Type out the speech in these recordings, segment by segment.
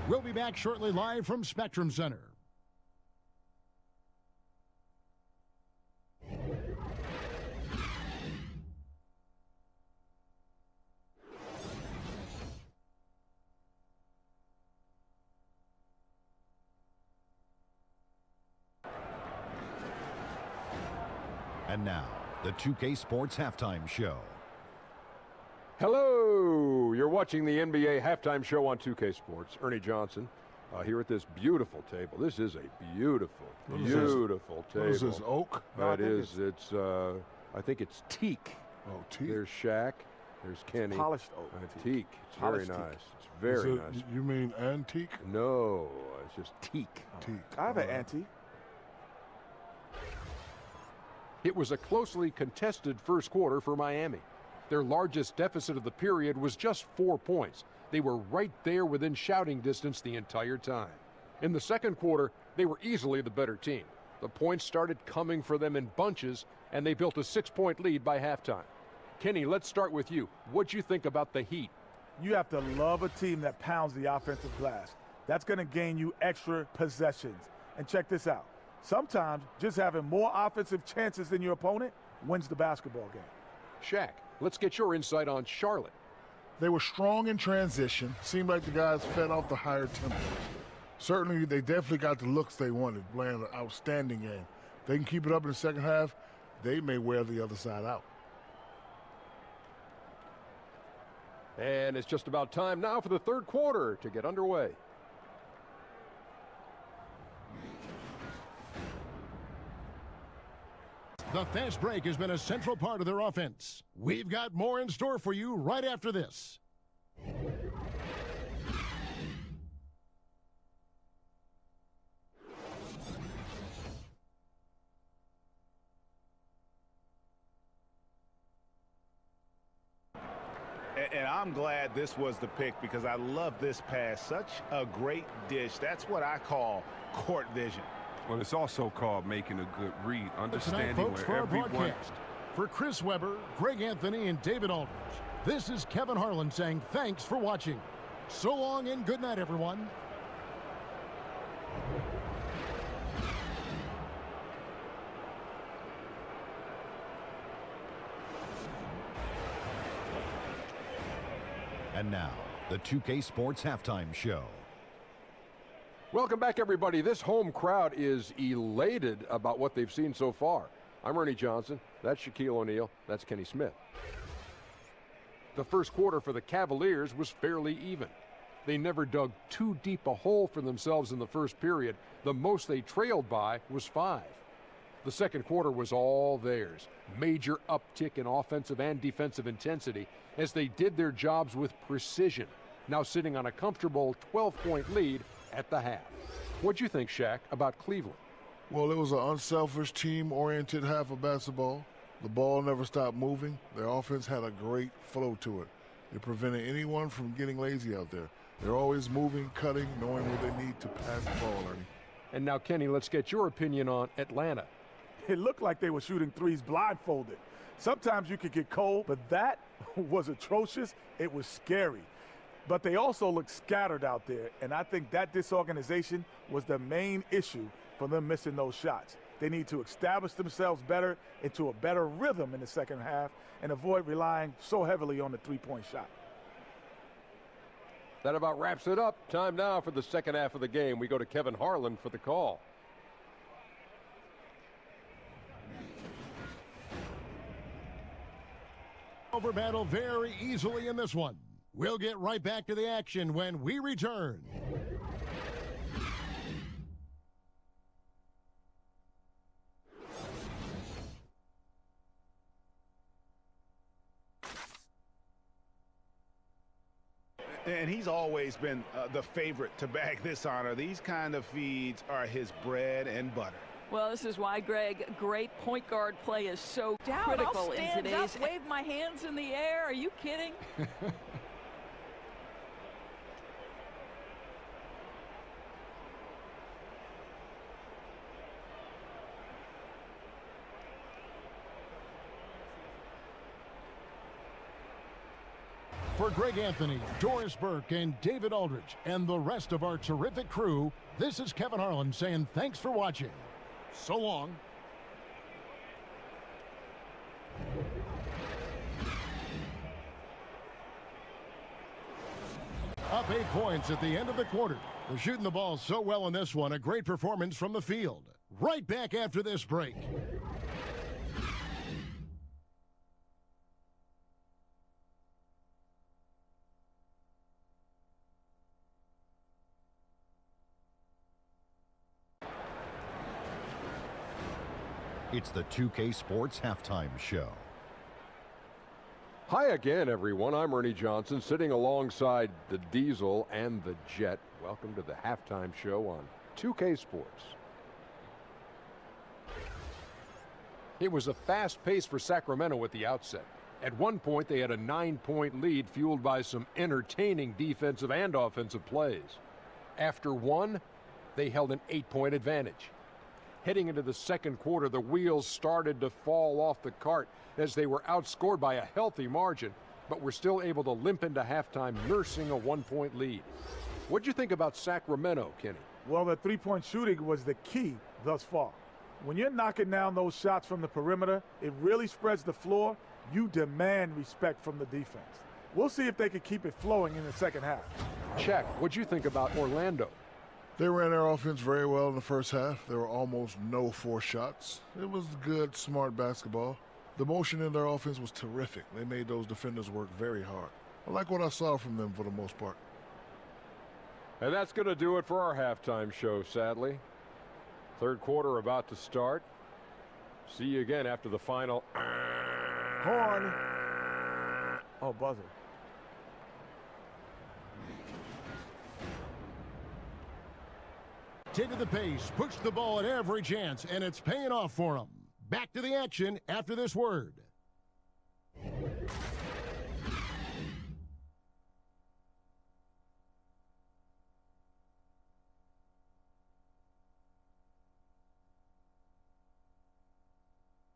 We'll be back shortly live from Spectrum Center. And now, the 2K Sports Halftime Show. Hello! You're watching the NBA Halftime Show on 2K Sports. Ernie Johnson here at this beautiful table. This is a beautiful, beautiful table. What is this, oak? That is, it's, I think it's teak. Oh, teak. There's Shaq. There's Kenny. Polished oak. Teak. It's very nice. It's very nice. You mean antique? No, it's just teak. Teak. I have an antique. It was a closely contested first quarter for Miami. Their largest deficit of the period was just 4 points. They were right there within shouting distance the entire time. In the second quarter, they were easily the better team. The points started coming for them in bunches, and they built a 6-point lead by halftime. Kenny, let's start with you. What'd you think about the Heat? You have to love a team that pounds the offensive glass. That's going to gain you extra possessions. And check this out. Sometimes just having more offensive chances than your opponent wins the basketball game. Shaq, let's get your insight on Charlotte. They were strong in transition. Seemed like the guys fed off the higher tempo. Certainly, they definitely got the looks they wanted, playing an outstanding game. If they can keep it up in the second half, they may wear the other side out. And it's just about time now for the third quarter to get underway. The fast break has been a central part of their offense. We've got more in store for you right after this. And I'm glad this was the pick because I love this pass. Such a great dish. That's what I call court vision. Well, it's also called making a good read, understanding tonight, folks, where for our everyone... broadcast. For Chris Webber, Greg Anthony, and David Aldridge, this is Kevin Harlan saying thanks for watching. So long and good night, everyone. And now, the 2K Sports Halftime Show. Welcome back, everybody. This home crowd is elated about what they've seen so far. I'm Ernie Johnson. That's Shaquille O'Neal. That's Kenny Smith. The first quarter for the Cavaliers was fairly even. They never dug too deep a hole for themselves in the first period. The most they trailed by was 5. The second quarter was all theirs. Major uptick in offensive and defensive intensity as they did their jobs with precision. Now sitting on a comfortable 12-point lead at the half. What'd you think, Shaq, about Cleveland? Well, it was an unselfish, team-oriented half of basketball. The ball never stopped moving. Their offense had a great flow to it. It prevented anyone from getting lazy out there. They're always moving, cutting, knowing where they need to pass the ball, Ernie. And now, Kenny, let's get your opinion on Atlanta. It looked like they were shooting threes blindfolded. Sometimes you could get cold, but that was atrocious. It was scary. But they also looked scattered out there, and I think that disorganization was the main issue for them missing those shots. They need to establish themselves better into a better rhythm in the second half and avoid relying so heavily on the three-point shot. That about wraps it up. Time now for the second half of the game. We go to Kevin Harlan for the call. Over battle very easily in this one. We'll get right back to the action when we return. And he's always been the favorite to bag this honor. These kind of feeds are his bread and butter. Well, this is why, Greg, great point guard play is so critical in today's. Up, wave my hands in the air. Are you kidding? For Greg Anthony, Doris Burke, and David Aldridge, and the rest of our terrific crew, this is Kevin Harlan saying thanks for watching. So long. Up 8 points at the end of the quarter. They're shooting the ball so well in this one. A great performance from the field. Right back after this break. It's the 2K Sports Halftime Show. Hi again, everyone. I'm Ernie Johnson, sitting alongside the Diesel and the Jet. Welcome to the halftime show on 2K Sports. It was a fast pace for Sacramento at the outset. At one point, they had a 9-point lead fueled by some entertaining defensive and offensive plays. After one, they held an 8-point advantage. Heading into the second quarter, the wheels started to fall off the cart as they were outscored by a healthy margin, but were still able to limp into halftime nursing a 1-point lead. What'd you think about Sacramento, Kenny? Well, the three-point shooting was the key thus far. When you're knocking down those shots from the perimeter, it really spreads the floor. You demand respect from the defense. We'll see if they can keep it flowing in the second half. Check. What'd you think about Orlando? They ran their offense very well in the first half. There were almost no forced shots. It was good, smart basketball. The motion in their offense was terrific. They made those defenders work very hard. I like what I saw from them for the most part. And that's going to do it for our halftime show, sadly. Third quarter about to start. See you again after the final. Horn. Oh, buzzer. Taking the pace, pushed the ball at every chance, and it's paying off for them. Back to the action after this word.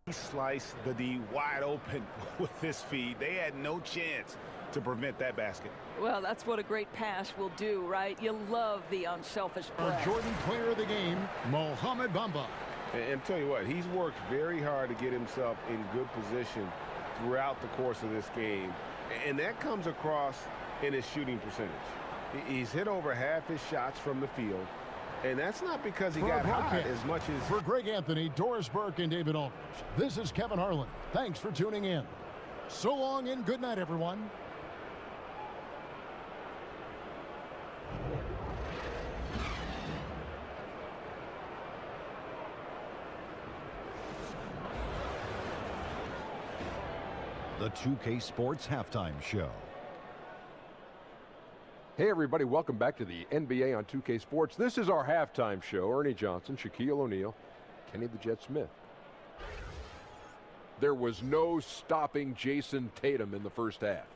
He sliced the D wide open with this feed. They had no chance to prevent that basket. Well, that's what a great pass will do, right? You love the unselfish play. Our Jordan player of the game, Mohamed Bamba. And tell you what, he's worked very hard to get himself in good position throughout the course of this game. And that comes across in his shooting percentage. He's hit over half his shots from the field. And that's not because he got hot as much as... For Greg Anthony, Doris Burke, and David Aldridge, this is Kevin Harlan. Thanks for tuning in. So long and good night, everyone. The 2K Sports Halftime Show. Hey, everybody. Welcome back to the NBA on 2K Sports. This is our halftime show. Ernie Johnson, Shaquille O'Neal, Kenny the Jet Smith. There was no stopping Jason Tatum in the first half.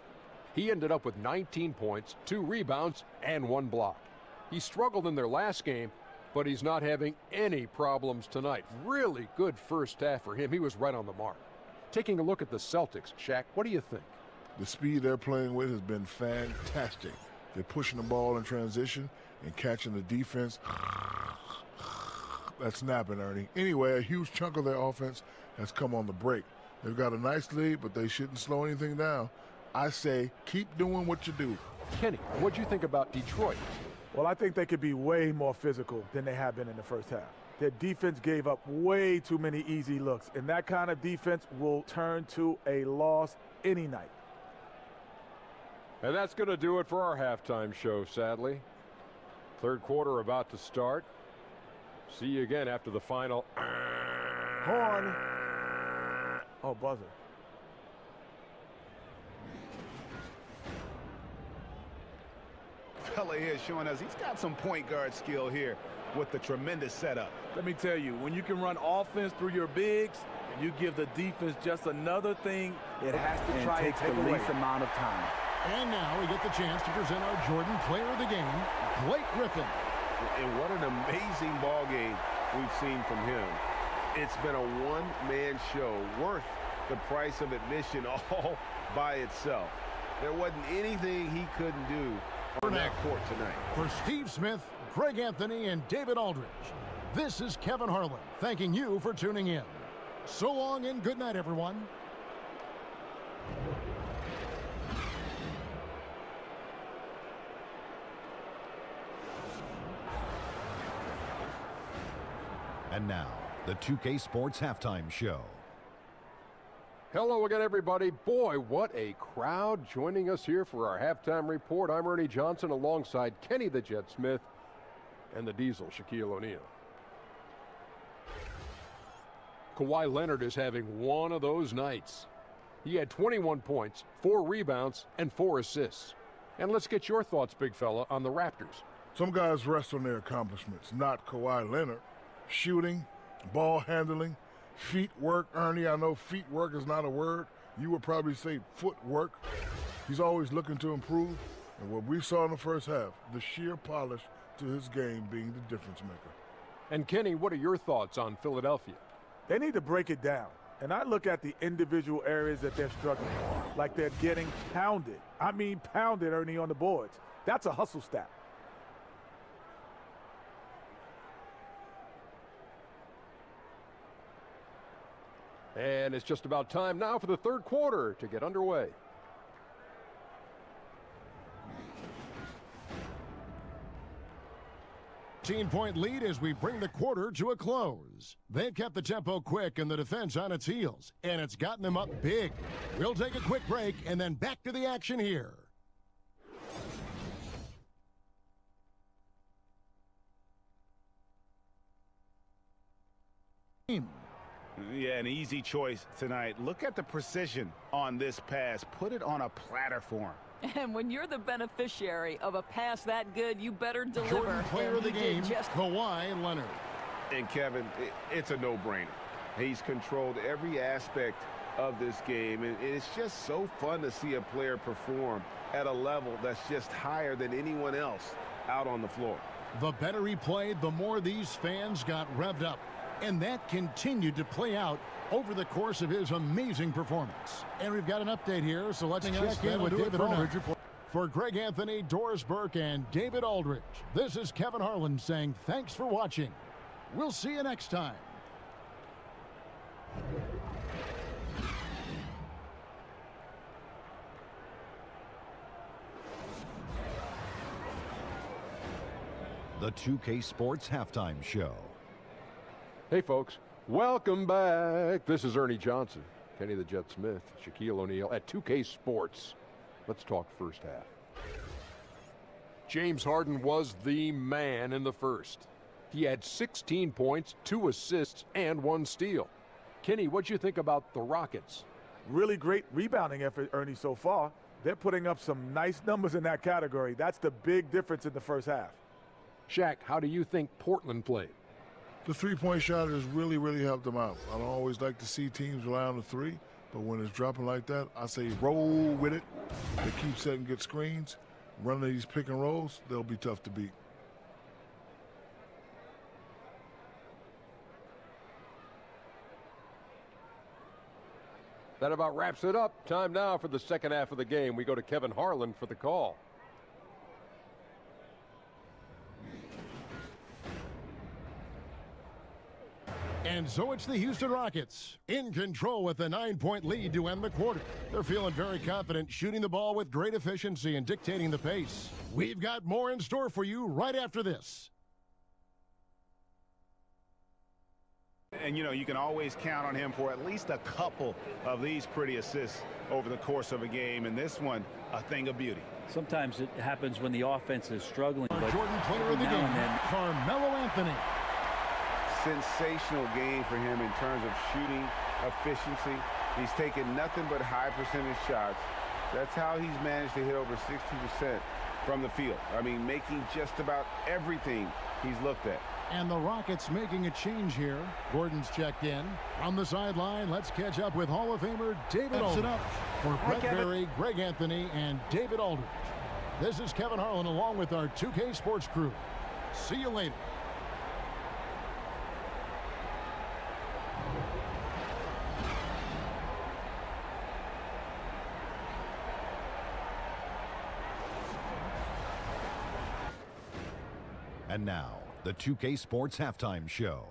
He ended up with 19 points, 2 rebounds, and 1 block. He struggled in their last game, but he's not having any problems tonight. Really good first half for him. He was right on the mark. Taking a look at the Celtics, Shaq, what do you think? The speed they're playing with has been fantastic. They're pushing the ball in transition and catching the defense. That's snapping, Ernie. Anyway, a huge chunk of their offense has come on the break. They've got a nice lead, but they shouldn't slow anything down. I say keep doing what you do. Kenny, what'd you think about Detroit? Well, I think they could be way more physical than they have been in the first half. Their defense gave up way too many easy looks, and that kind of defense will turn to a loss any night. And that's going to do it for our halftime show, sadly. Third quarter about to start. See you again after the final. Horn. Oh, buzzer. Fella here showing us he's got some point guard skill here with the tremendous setup. Let me tell you, when you can run offense through your bigs, you give the defense just another thing it has to try to take the least amount of time. And now we get the chance to present our Jordan player of the game, Blake Griffin. And what an amazing ball game we've seen from him. It's been a one-man show worth the price of admission all by itself. There wasn't anything he couldn't do on that court tonight. For Steve Smith, Greg Anthony, and David Aldridge, this is Kevin Harlan thanking you for tuning in. So long and good night, everyone. And now, the 2K Sports Halftime Show. Hello again, everybody. Boy, what a crowd joining us here for our halftime report. I'm Ernie Johnson alongside Kenny the Jet Smith and the Diesel, Shaquille O'Neal. Kawhi Leonard is having one of those nights. He had 21 points, 4 rebounds, and 4 assists. And let's get your thoughts, big fella, on the Raptors. Some guys rest on their accomplishments, not Kawhi Leonard. Shooting, ball handling, feet work. Ernie, I know feet work is not a word. You would probably say footwork. He's always looking to improve. And what we saw in the first half, the sheer polish to his game being the difference maker. And Kenny, what are your thoughts on Philadelphia? They need to break it down. And I look at the individual areas that they're struggling, like they're getting pounded. I mean pounded, Ernie, on the boards. That's a hustle stat. And it's just about time now for the third quarter to get underway. Point lead as we bring the quarter to a close. They've kept the tempo quick and the defense on its heels, and it's gotten them up big. We'll take a quick break and then back to the action here. Yeah, an easy choice tonight. Look at the precision on this pass. Put it on a platter for him. And when you're the beneficiary of a pass that good, you better deliver. Jordan player of the game, Kawhi Leonard. And Kevin, it's a no-brainer. He's controlled every aspect of this game, and it's just so fun to see a player perform at a level that's just higher than anyone else out on the floor. The better he played, the more these fans got revved up. And that continued to play out over the course of his amazing performance. And we've got an update here, so let's check in with David Aldridge. For Greg Anthony, Doris Burke, and David Aldridge, this is Kevin Harlan saying thanks for watching. We'll see you next time. The 2K Sports Halftime Show. Hey, folks. Welcome back. This is Ernie Johnson, Kenny the Jet Smith, Shaquille O'Neal at 2K Sports. Let's talk first half. James Harden was the man in the first. He had 16 points, 2 assists, and 1 steal. Kenny, what'd you think about the Rockets? Really great rebounding effort, Ernie, so far. They're putting up some nice numbers in that category. That's the big difference in the first half. Shaq, how do you think Portland played? The three-point shot has really, really helped them out. I don't always like to see teams rely on the three, but when it's dropping like that, I say roll with it. They keep setting good screens, running these pick and rolls, they'll be tough to beat. That about wraps it up. Time now for the second half of the game. We go to Kevin Harlan for the call. And so it's the Houston Rockets in control with a 9-point lead to end the quarter. They're feeling very confident, shooting the ball with great efficiency and dictating the pace. We've got more in store for you right after this. And, you know, you can always count on him for at least a couple of these pretty assists over the course of a game. And this one, a thing of beauty. Sometimes it happens when the offense is struggling. But Jordan player of the game, Carmelo Anthony. Sensational game for him in terms of shooting efficiency. He's taken nothing but high percentage shots. That's how he's managed to hit over 60% from the field. I mean, making just about everything he's looked at. And the Rockets making a change here. Gordon's checked in. On the sideline, let's catch up with Hall of Famer David Aldridge. Up for Brett Berry, Greg Anthony, and David Aldridge. This is Kevin Harlan along with our 2K Sports crew. See you later. And now, the 2K Sports Halftime Show.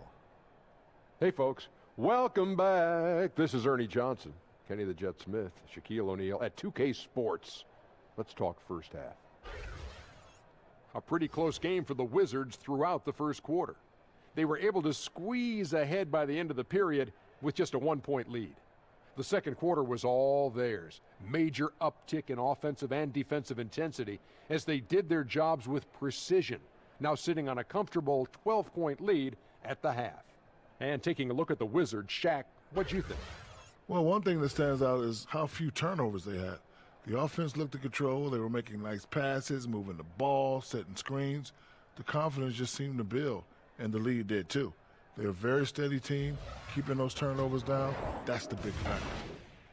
Hey, folks. Welcome back. This is Ernie Johnson, Kenny the Jet Smith, Shaquille O'Neal at 2K Sports. Let's talk first half. A pretty close game for the Wizards throughout the first quarter. They were able to squeeze ahead by the end of the period with just a 1-point lead. The second quarter was all theirs. Major uptick in offensive and defensive intensity as they did their jobs with precision, now sitting on a comfortable 12-point lead at the half. And taking a look at the Wizards, Shaq, what'd you think? Well, one thing that stands out is how few turnovers they had. The offense looked in control. They were making nice passes, moving the ball, setting screens. The confidence just seemed to build, and the lead did too. They're a very steady team, keeping those turnovers down. That's the big factor.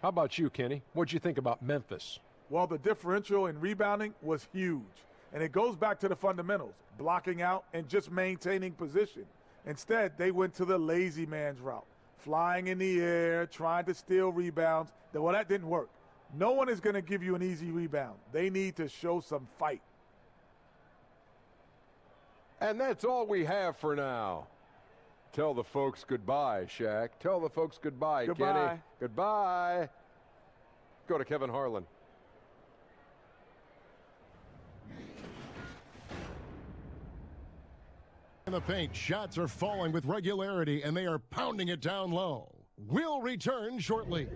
How about you, Kenny? What'd you think about Memphis? Well, the differential in rebounding was huge, and it goes back to the fundamentals, blocking out and just maintaining position. Instead, they went to the lazy man's route, flying in the air, trying to steal rebounds. Well, that didn't work. No one is going to give you an easy rebound. They need to show some fight. And that's all we have for now. Tell the folks goodbye, Shaq. Tell the folks goodbye, Goodbye. Kenny. Goodbye. Go to Kevin Harlan. In the paint, shots are falling with regularity, and they are pounding it down low. We'll return shortly.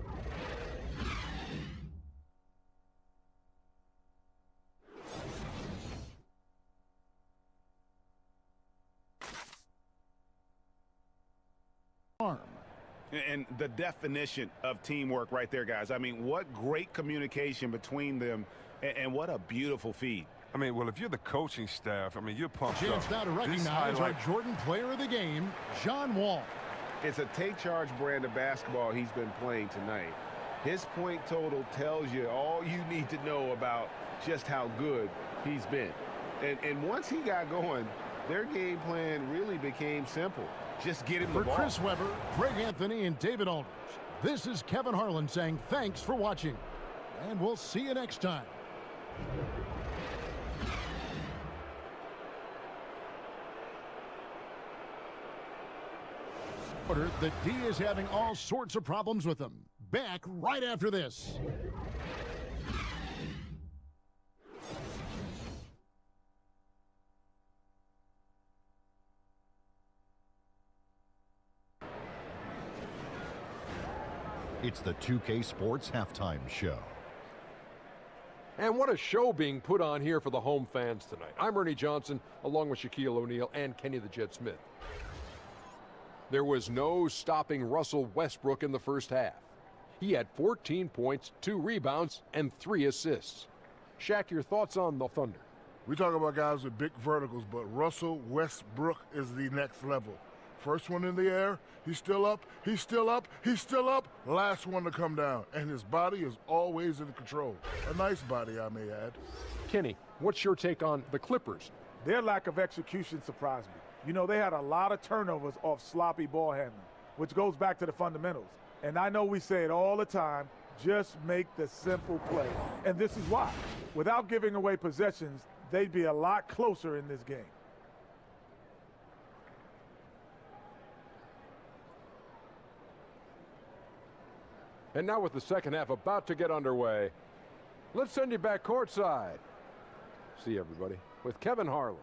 And the definition of teamwork right there, guys. I mean, what great communication between them, and what a beautiful feed. I mean, well, if you're the coaching staff, I mean, you're pumped Chance up. now to recognize our Jordan Player of the Game, John Wall. It's a take-charge brand of basketball he's been playing tonight. His point total tells you all you need to know about just how good he's been. And once he got going, their game plan really became simple. Just get him the For ball. Chris Webber, Greg Anthony, and David Aldridge, this is Kevin Harlan saying thanks for watching, and we'll see you next time. The D is having all sorts of problems with them. Back right after this. It's the 2K Sports Halftime Show. And what a show being put on here for the home fans tonight. I'm Ernie Johnson, along with Shaquille O'Neal and Kenny the Jet Smith. There was no stopping Russell Westbrook in the first half. He had 14 points, 2 rebounds, and 3 assists. Shaq, your thoughts on the Thunder? We talk about guys with big verticals, but Russell Westbrook is the next level. First one in the air, he's still up, he's still up, he's still up. Last one to come down, and his body is always in control. A nice body, I may add. Kenny, what's your take on the Clippers? Their lack of execution surprised me. You know, they had a lot of turnovers off sloppy ball handling, which goes back to the fundamentals. And I know we say it all the time, just make the simple play. And this is why. Without giving away possessions, they'd be a lot closer in this game. And now with the second half about to get underway, let's send you back courtside. See everybody with Kevin Harlan.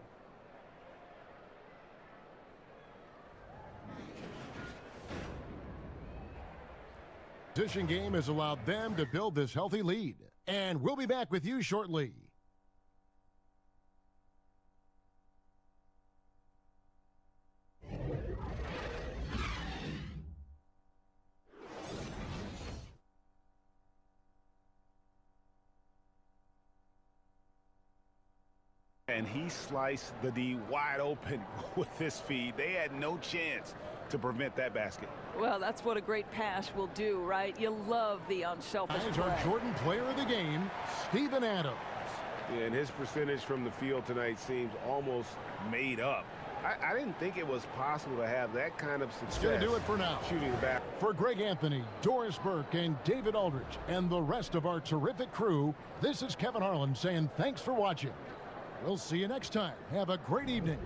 Position game has allowed them to build this healthy lead. And we'll be back with you shortly. And he sliced the D wide open with this feed. They had no chance to prevent that basket. Well, that's what a great pass will do, right? You love the unselfish As play. our Jordan Player of the Game, Steven Adams. Yeah, and his percentage from the field tonight seems almost made up. I didn't think it was possible to have that kind of success. Gonna do it for now. Shooting the back. For Greg Anthony, Doris Burke, and David Aldridge, and the rest of our terrific crew, this is Kevin Harlan saying thanks for watching. We'll see you next time. Have a great evening.